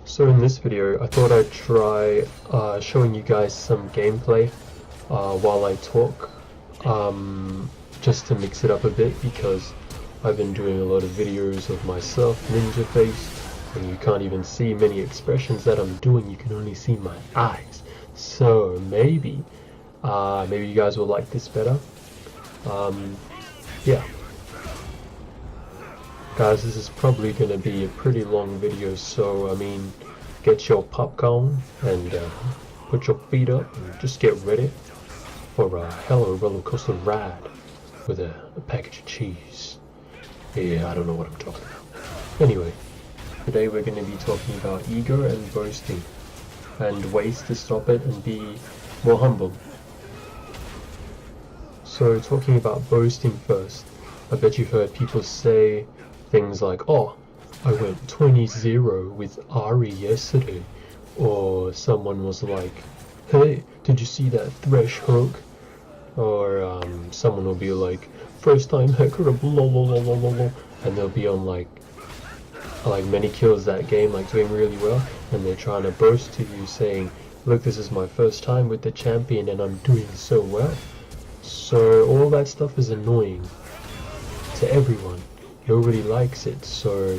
So in this video, I thought I'd try showing you guys some gameplay while I talk, just to mix it up a bit, because I've been doing a lot of videos of myself, ninja face, and you can't even see many expressions that I'm doing, you can only see my eyes. So maybe you guys will like this better. Yeah. Guys, this is probably going to be a pretty long video, so I mean, get your popcorn and put your feet up and just get ready for a hell of a roller coaster ride with a package of cheese. Yeah, I don't know what I'm talking about. Anyway, today we're going to be talking about ego and boasting and ways to stop it and be more humble. So talking about boasting first, I bet you've heard people say things like, oh, I went 20-0 with Ari yesterday, or someone was like, hey, did you see that thresh hook? Or someone will be like, first time hacker of lol, and they'll be on like many kills that game, like doing really well, and they're trying to boast to you saying, look, this is my first time with the champion and I'm doing so well. So all that stuff is annoying to everyone. Nobody likes it, so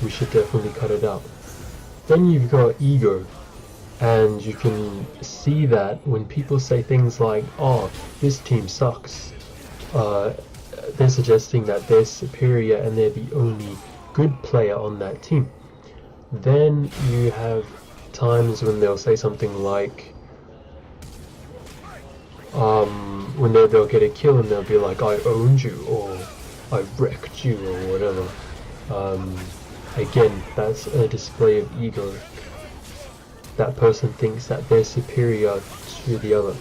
we should definitely cut it out. Then you've got ego, and you can see that when people say things like, oh, this team sucks, they're suggesting that they're superior and they're the only good player on that team. Then you have times when they'll say something like, when they'll get a kill and they'll be like, I owned you, or I wrecked you, or whatever. Again, that's a display of ego. That person thinks that they're superior to the other.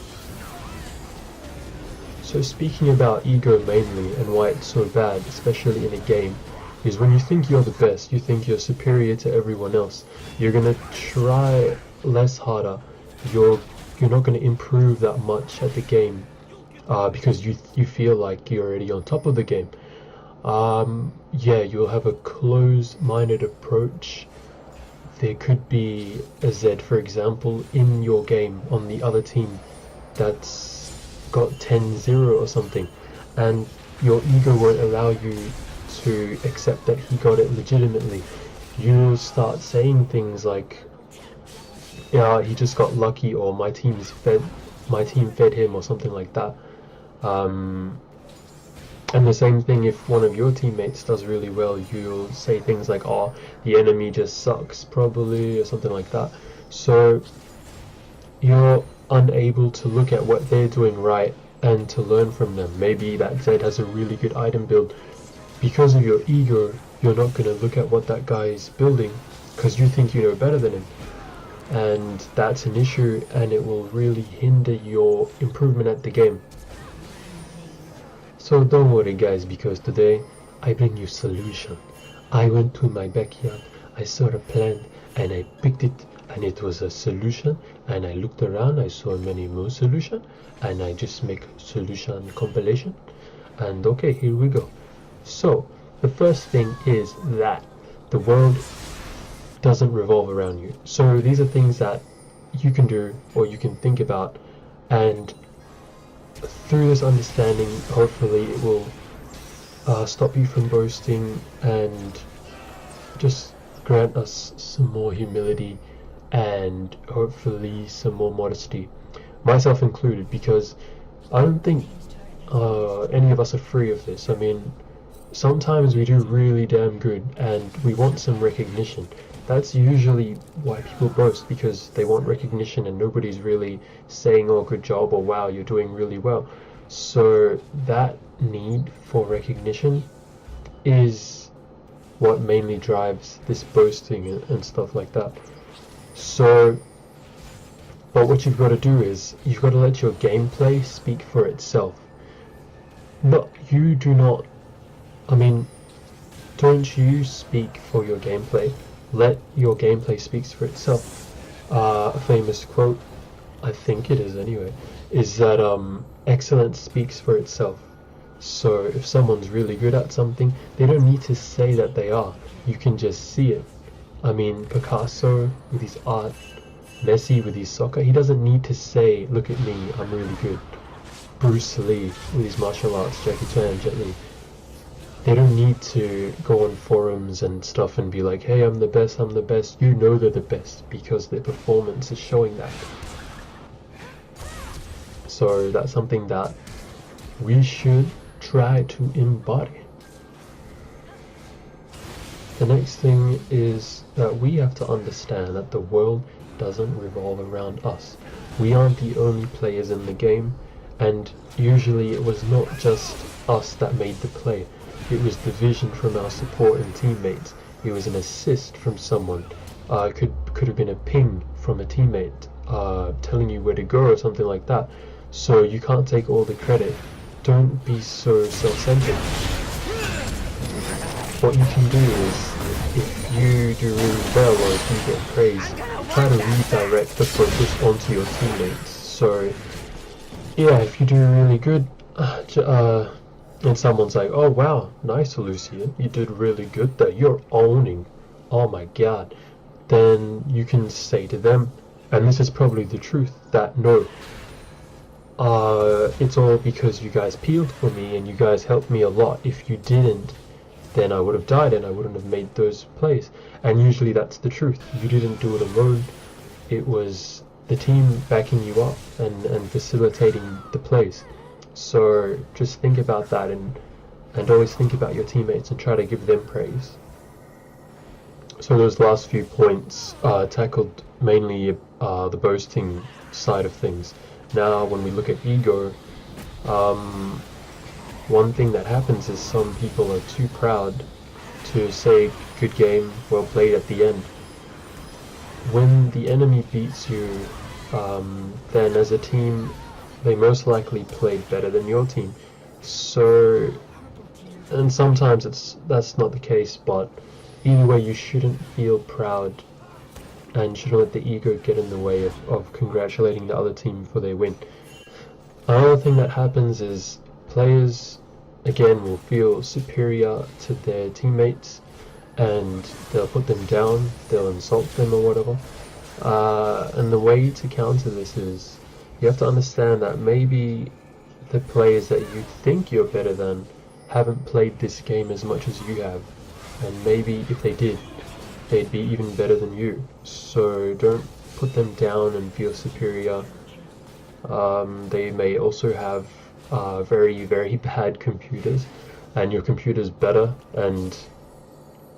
So speaking about ego mainly, and why it's so bad, especially in a game, is when you think you're the best, you think you're superior to everyone else, you're gonna try less harder, you're not gonna improve that much at the game, because you feel like you're already on top of the game. Yeah, you'll have a closed-minded approach. There could be a Z, for example, in your game on the other team that's got 10-0 or something, and your ego won't allow you to accept that he got it legitimately. You'll start saying things like, yeah, he just got lucky, or my team fed him, or something like that. And the same thing if one of your teammates does really well, you'll say things like, oh, the enemy just sucks, probably, or something like that. So you're unable to look at what they're doing right and to learn from them. Maybe that Zed has a really good item build. Because of your ego, you're not going to look at what that guy is building, because you think you know better than him. And that's an issue, and it will really hinder your improvement at the game. So don't worry guys, because today I bring you solution. I went to my backyard, I saw a plant and I picked it, and it was a solution, and I looked around, I saw many more solution, and I just make solution compilation, and okay, here we go. So the first thing is that the world doesn't revolve around you. So these are things that you can do or you can think about, and through this understanding, hopefully it will stop you from boasting and just grant us some more humility and hopefully some more modesty, myself included, because I don't think any of us are free of this. I mean, sometimes we do really damn good and we want some recognition. That's usually why people boast, because they want recognition and nobody's really saying, oh, good job, or wow, you're doing really well. So that need for recognition is what mainly drives this boasting and stuff like that. So, but what you've got to do is, you've got to let your gameplay speak for itself. Don't you speak for your gameplay. Let your gameplay speak for itself. A famous quote, I think it is anyway, is that excellence speaks for itself. So if someone's really good at something, they don't need to say that they are. You can just see it. I mean, Picasso with his art, Messi with his soccer, he doesn't need to say, look at me, I'm really good. Bruce Lee with his martial arts, Jackie Chan, Jet Li. They don't need to go on forums and stuff and be like, hey, I'm the best, I'm the best. You know they're the best because their performance is showing that. So that's something that we should try to embody. The next thing is that we have to understand that the world doesn't revolve around us. We aren't the only players in the game, and usually it was not just us that made the play. It was the vision from our support and teammates. It was an assist from someone. Could have been a ping from a teammate telling you where to go or something like that. So you can't take all the credit. Don't be so self-centered. What you can do is, if you do really well or if you get praise, try to redirect the focus onto your teammates. So yeah, if you do really good, and someone's like, oh wow, nice Lucian, you did really good there, you're owning, oh my god, then you can say to them, and this is probably the truth, that no, it's all because you guys peeled for me and you guys helped me a lot. If you didn't, then I would have died and I wouldn't have made those plays. And usually that's the truth. You didn't do it alone. It was the team backing you up and facilitating the plays. So just think about that and always think about your teammates and try to give them praise. So those last few points tackled mainly the boasting side of things. Now when we look at ego, one thing that happens is some people are too proud to say good game, well played at the end. When the enemy beats you, then as a team they most likely played better than your team. So, and sometimes that's not the case, but either way you shouldn't feel proud and shouldn't let the ego get in the way of congratulating the other team for their win. Another thing that happens is players again will feel superior to their teammates and they'll put them down, they'll insult them or whatever. And the way to counter this is you have to understand that maybe the players that you think you're better than haven't played this game as much as you have, and maybe if they did, they'd be even better than you. So don't put them down and feel superior. They may also have very, very bad computers, and your computer's better, and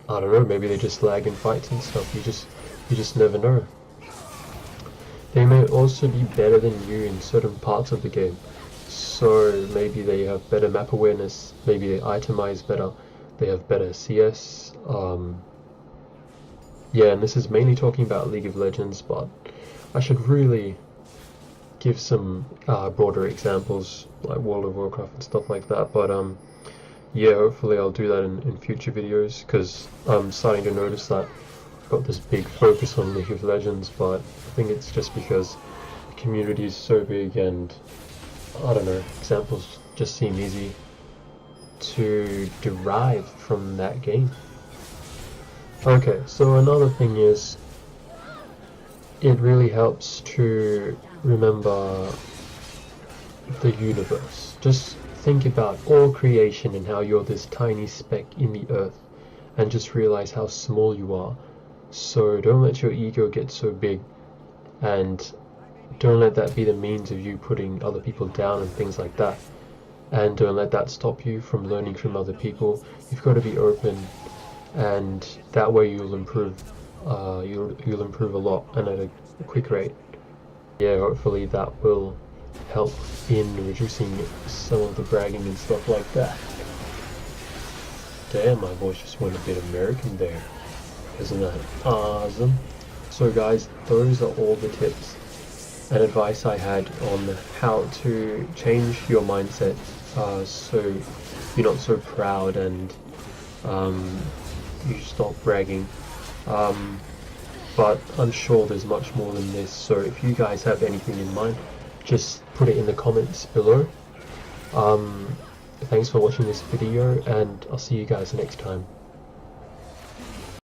I don't know, maybe they just lag in fights and stuff. You just never know. They may also be better than you in certain parts of the game. So maybe they have better map awareness, maybe they itemize better, they have better CS. Yeah, and this is mainly talking about League of Legends, but I should really give some broader examples like World of Warcraft and stuff like that. But yeah, hopefully I'll do that in future videos, because I'm starting to notice that I've got this big focus on League of Legends, but I think it's just because the community is so big and I don't know, examples just seem easy to derive from that game. Okay, so another thing is, it really helps to remember the universe. Just think about all creation and how you're this tiny speck in the earth, and just realize how small you are. So don't let your ego get so big, and don't let that be the means of you putting other people down and things like that. And don't let that stop you from learning from other people. You've got to be open, and that way you'll improve. You'll improve a lot and at a quick rate. Yeah, hopefully that will help in reducing some of the bragging and stuff like that. Damn, my voice just went a bit American there. Isn't that awesome? So guys, those are all the tips and advice I had on how to change your mindset, so you're not so proud and you stop bragging. But I'm sure there's much more than this, so if you guys have anything in mind, just put it in the comments below. Thanks for watching this video, and I'll see you guys next time.